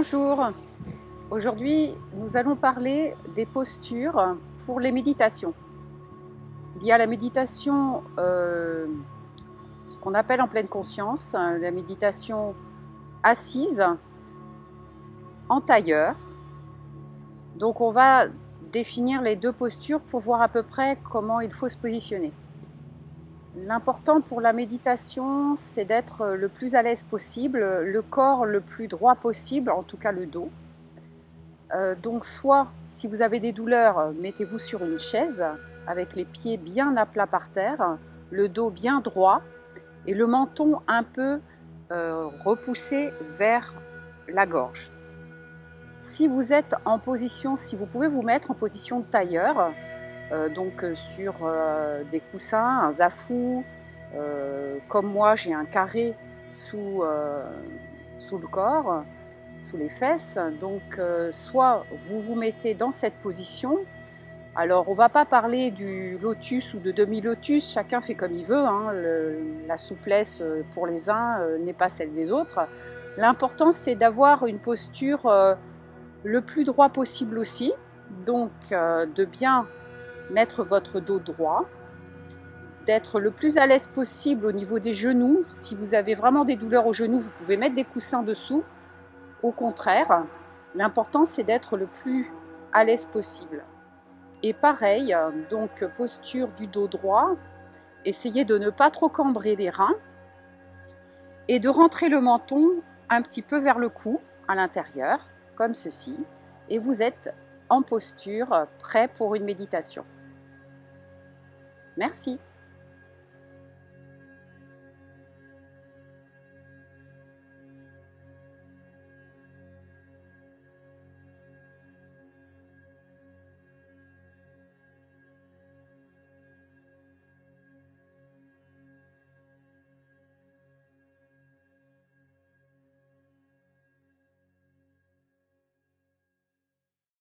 Bonjour, aujourd'hui nous allons parler des postures pour les méditations. Il y a la méditation, ce qu'on appelle en pleine conscience, la méditation assise, en tailleur. Donc on va définir les deux postures pour voir à peu près comment il faut se positionner. L'important pour la méditation, c'est d'être le plus à l'aise possible, le corps le plus droit possible, en tout cas le dos. Donc soit, si vous avez des douleurs, mettez-vous sur une chaise avec les pieds bien à plat par terre, le dos bien droit et le menton un peu repoussé vers la gorge. Si vous êtes en position, si vous pouvez vous mettre en position de tailleur, donc sur des coussins, un zafou, comme moi j'ai un carré sous le corps, sous les fesses. Donc soit vous vous mettez dans cette position. Alors on ne va pas parler du lotus ou de demi-lotus, chacun fait comme il veut, hein. La souplesse pour les uns n'est pas celle des autres. L'important c'est d'avoir une posture le plus droit possible aussi, donc de bien mettre votre dos droit, d'être le plus à l'aise possible au niveau des genoux. Si vous avez vraiment des douleurs aux genoux, vous pouvez mettre des coussins dessous. Au contraire, l'important c'est d'être le plus à l'aise possible. Et pareil, donc posture du dos droit, essayez de ne pas trop cambrer les reins et de rentrer le menton un petit peu vers le cou à l'intérieur, comme ceci, et vous êtes en posture prêt pour une méditation. Merci.